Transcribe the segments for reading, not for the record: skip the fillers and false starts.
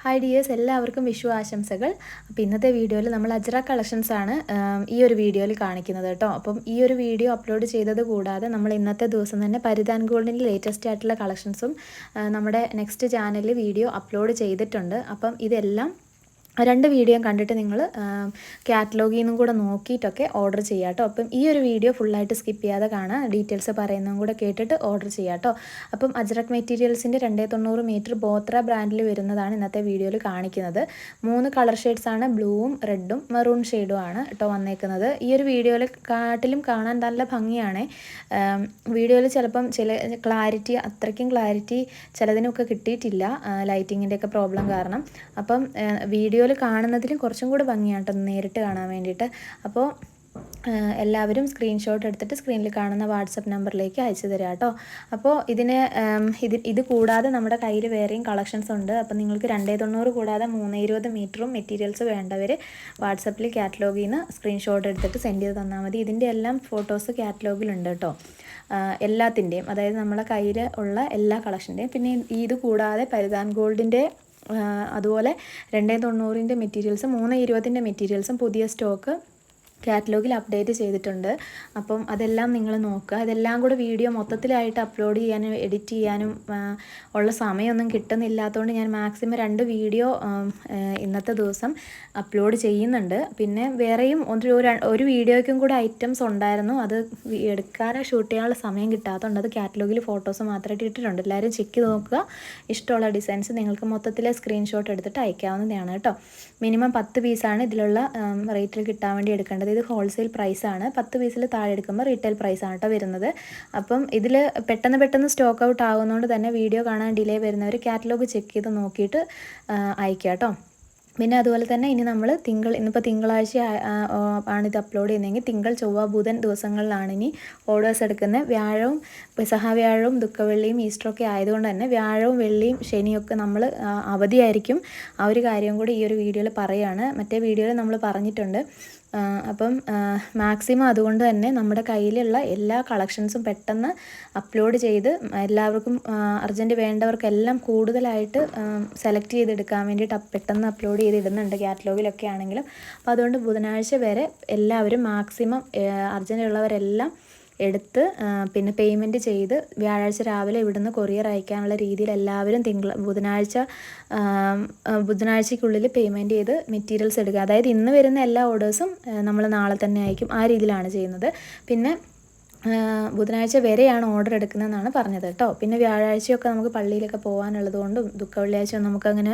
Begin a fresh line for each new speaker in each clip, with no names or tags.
Hi dears, എല്ലാവർക്കും വിഷു ആശംസകൾ. അപ്പോൾ ഇന്നത്തെ വീഡിയോയിൽ നമ്മൾ അജ്രക് കളക്ഷൻസ് ആണ് ഈ ഒരു വീഡിയോയിൽ കാണിക്കുന്നത് കേട്ടോ. അപ്പം ഈ ഒരു വീഡിയോ അപ്ലോഡ് ചെയ്തത് കൂടാതെ നമ്മൾ ഇന്നത്തെ ദിവസം തന്നെ പരിധാൻ ഗോൾഡിൻ്റെ ലേറ്റസ്റ്റ് ആയിട്ടുള്ള കളക്ഷൻസും നമ്മുടെ നെക്സ്റ്റ് ചാനലിൽ വീഡിയോ അപ്ലോഡ് ചെയ്തിട്ടുണ്ട്. അപ്പം ഇതെല്ലാം രണ്ട് വീഡിയോ കണ്ടിട്ട് നിങ്ങൾ കാറ്റലോഗിൽ നിന്നും കൂടെ നോക്കിയിട്ടൊക്കെ ഓർഡർ ചെയ്യാം കേട്ടോ. അപ്പം ഈ ഒരു വീഡിയോ ഫുള്ളായിട്ട് സ്കിപ്പ് ചെയ്യാതെ കാണാം, ഡീറ്റെയിൽസ് പറയുന്നതും കൂടെ കേട്ടിട്ട് ഓർഡർ ചെയ്യാം കേട്ടോ. അപ്പം അജ്രക് മെറ്റീരിയൽസിൻ്റെ 290 മീറ്റർ ബോത്ര ബ്രാൻഡിൽ വരുന്നതാണ് ഇന്നത്തെ വീഡിയോയിൽ കാണിക്കുന്നത്. 3 കളർ ഷെയ്ഡ്സാണ്, ബ്ലൂവും റെഡും മെറൂൺ ഷെയ്ഡും ആണ് കേട്ടോ വന്നേക്കുന്നത്. ഈ ഒരു വീഡിയോയിൽ കാട്ടിലും കാണാൻ നല്ല ഭംഗിയാണ്. വീഡിയോയിൽ ചിലപ്പം അത്രയ്ക്കും ക്ലാരിറ്റി ചിലതിനൊക്കെ കിട്ടിയിട്ടില്ല, ലൈറ്റിങ്ങിൻ്റെയൊക്കെ പ്രോബ്ലം കാരണം. അപ്പം വീഡിയോയിൽ കാണുന്നതിലും കുറച്ചും കൂടി ഭംഗിയാണ് കേട്ടോ നേരിട്ട് കാണാൻ വേണ്ടിയിട്ട്. അപ്പോൾ എല്ലാവരും സ്ക്രീൻഷോട്ട് എടുത്തിട്ട് സ്ക്രീനിൽ കാണുന്ന വാട്സപ്പ് നമ്പറിലേക്ക് അയച്ചു തരാം കേട്ടോ. അപ്പോൾ ഇത് കൂടാതെ നമ്മുടെ കയ്യിൽ വേറെയും കളക്ഷൻസ് ഉണ്ട്. അപ്പോൾ നിങ്ങൾക്ക് 290 കൂടാതെ 320 മീറ്ററും മെറ്റീരിയൽസ് വേണ്ടവർ വാട്സപ്പിൽ കാറ്റലോഗിൽ നിന്ന് സ്ക്രീൻഷോട്ട് എടുത്തിട്ട് സെൻഡ് ചെയ്ത് തന്നാൽ മതി. ഇതിൻ്റെ എല്ലാം ഫോട്ടോസ് കാറ്റലോഗിലുണ്ട് കേട്ടോ, എല്ലാത്തിൻ്റെയും, അതായത് നമ്മളെ കയ്യിൽ ഉള്ള എല്ലാ കളക്ഷൻ്റെയും. പിന്നെ ഇത് കൂടാതെ പരിധാൻ ഗോൾഡിൻ്റെ അതുപോലെ 290 മെറ്റീരിയൽസും 320 മെറ്റീരിയൽസും പുതിയ സ്റ്റോക്ക് കാറ്റലോഗിൽ അപ്ഡേറ്റ് ചെയ്തിട്ടുണ്ട്. അപ്പം അതെല്ലാം നിങ്ങൾ നോക്കുക. അതെല്ലാം കൂടെ വീഡിയോ മൊത്തത്തിലായിട്ട് അപ്ലോഡ് ചെയ്യാനും എഡിറ്റ് ചെയ്യാനും ഉള്ള സമയമൊന്നും കിട്ടുന്നില്ലാത്തതുകൊണ്ട് ഞാൻ മാക്സിമം 2 വീഡിയോ ഇന്നത്തെ ദിവസം അപ്ലോഡ് ചെയ്യുന്നുണ്ട്. പിന്നെ വേറെയും ഒരു വീഡിയോയ്ക്കും കൂടെ ഐറ്റംസ് ഉണ്ടായിരുന്നു, അത് എടുക്കാനോ ഷൂട്ട് ചെയ്യാനുള്ള സമയം കിട്ടാത്തതുകൊണ്ട് അത് കാറ്റലോഗിൽ ഫോട്ടോസ് മാത്രമായിട്ട് ഇട്ടിട്ടുണ്ട്. എല്ലാവരും ചെക്ക് ചെയ്ത് നോക്കുക. ഇഷ്ടമുള്ള ഡിസൈൻസ് നിങ്ങൾക്ക് മൊത്തത്തിലെ സ്ക്രീൻഷോട്ട് എടുത്തിട്ട് അയക്കാവുന്നതാണ് കേട്ടോ. മിനിമം 10 പീസാണ് ഇതിലുള്ള റേറ്റിൽ കിട്ടാൻ വേണ്ടി എടുക്കേണ്ടത്. ഇത് ഹോൾസെയിൽ പ്രൈസാണ്. 10 പീസിൽ താഴെ എടുക്കുമ്പോൾ റീറ്റെയിൽ പ്രൈസാണ് കേട്ടോ വരുന്നത്. അപ്പം ഇതിൽ പെട്ടെന്ന് സ്റ്റോക്ക് ഔട്ട് ആകുന്നതുകൊണ്ട് തന്നെ വീഡിയോ കാണാൻ ഡിലേ വരുന്നവർ കാറ്റലോഗ് ചെക്ക് ചെയ്ത് നോക്കിയിട്ട് അയക്കുക കേട്ടോ. പിന്നെ അതുപോലെ തന്നെ ഇനി നമ്മൾ ഇന്നിപ്പോൾ തിങ്കളാഴ്ച ആണിത് അപ്ലോഡ് ചെയ്യുന്നതെങ്കിൽ തിങ്കൾ, ചൊവ്വ, ബുധൻ ദിവസങ്ങളിലാണ് ഇനി ഓർഡേഴ്സ് എടുക്കുന്നത്. വ്യാഴവും പെസഹ വ്യാഴവും ദുഃഖവെള്ളിയും ഈസ്റ്ററൊക്കെ ആയതുകൊണ്ട് തന്നെ വ്യാഴവും വെള്ളിയും ശനിയൊക്കെ നമ്മൾ അവധിയായിരിക്കും. ആ ഒരു കാര്യം കൂടി ഈ ഒരു വീഡിയോയിൽ പറയുകയാണ്. മറ്റേ വീഡിയോയിൽ നമ്മൾ പറഞ്ഞിട്ടുണ്ട്. അപ്പം മാക്സിമം അതുകൊണ്ട് തന്നെ നമ്മുടെ കയ്യിലുള്ള എല്ലാ കളക്ഷൻസും പെട്ടെന്ന് അപ്ലോഡ് ചെയ്ത് എല്ലാവർക്കും അർജൻറ്റ് വേണ്ടവർക്കെല്ലാം കൂടുതലായിട്ട് സെലക്ട് ചെയ്തെടുക്കാൻ വേണ്ടിയിട്ട് പെട്ടെന്ന് അപ്ലോഡ് ചെയ്തിടുന്നുണ്ട് കാറ്റലോഗിലൊക്കെ ആണെങ്കിലും. അപ്പോൾ അതുകൊണ്ട് ബുധനാഴ്ച വരെ എല്ലാവരും മാക്സിമം അർജൻറ്റ് ഉള്ളവരെല്ലാം എടുത്ത് പിന്നെ പേയ്മെൻറ്റ് ചെയ്ത് വ്യാഴാഴ്ച രാവിലെ ഇവിടുന്ന് കൊറിയർ അയക്കാനുള്ള രീതിയിൽ എല്ലാവരും ബുധനാഴ്ചയ്ക്കുള്ളിൽ പേയ്മെൻറ്റ് ചെയ്ത് മെറ്റീരിയൽസ് എടുക്കുക. അതായത് ഇന്ന് വരുന്ന എല്ലാ ഓർഡേഴ്സും നമ്മൾ നാളെ തന്നെ അയക്കും, ആ രീതിയിലാണ് ചെയ്യുന്നത്. പിന്നെ ബുധനാഴ്ച വരെയാണ് ഓർഡർ എടുക്കുന്നതെന്നാണ് പറഞ്ഞത് കേട്ടോ. പിന്നെ വ്യാഴാഴ്ചയൊക്കെ നമുക്ക് പള്ളിയിലൊക്കെ പോകാനുള്ളത് കൊണ്ടും ദുഃഖവെള്ളിയാഴ്ച നമുക്കങ്ങനെ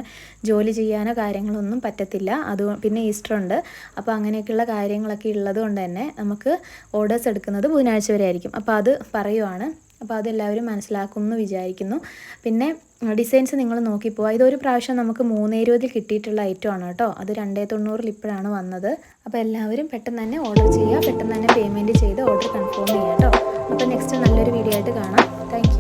ജോലി ചെയ്യാനോ കാര്യങ്ങളൊന്നും പറ്റത്തില്ല. പിന്നെ ഈസ്റ്റർ ഉണ്ട്. അപ്പോൾ അങ്ങനെയൊക്കെയുള്ള കാര്യങ്ങളൊക്കെ ഉള്ളത് കൊണ്ട് തന്നെ നമുക്ക് ഓർഡേഴ്സ് എടുക്കുന്നത് ബുധനാഴ്ച വരെ ആയിരിക്കും. അപ്പോൾ അത് പറയുവാണ്. അപ്പോൾ അതെല്ലാവരും മനസ്സിലാക്കുമെന്ന് വിചാരിക്കുന്നു. പിന്നെ ഡിസൈൻസ് നിങ്ങൾ നോക്കിപ്പോവുക. ഇതൊരു പ്രാവശ്യം നമുക്ക് 320 കിട്ടിയിട്ടുള്ള ഐറ്റമാണ് കേട്ടോ. അത് 290 ഇപ്പോഴാണ് വന്നത്. അപ്പോൾ എല്ലാവരും പെട്ടെന്ന് തന്നെ ഓർഡർ ചെയ്യുക, പെട്ടെന്ന് തന്നെ പേയ്മെൻറ്റ് ചെയ്ത് ഓർഡർ കൺഫേം ചെയ്യുക കേട്ടോ. അപ്പോൾ നെക്സ്റ്റ് നല്ലൊരു വീഡിയോ ആയിട്ട് കാണാം. താങ്ക്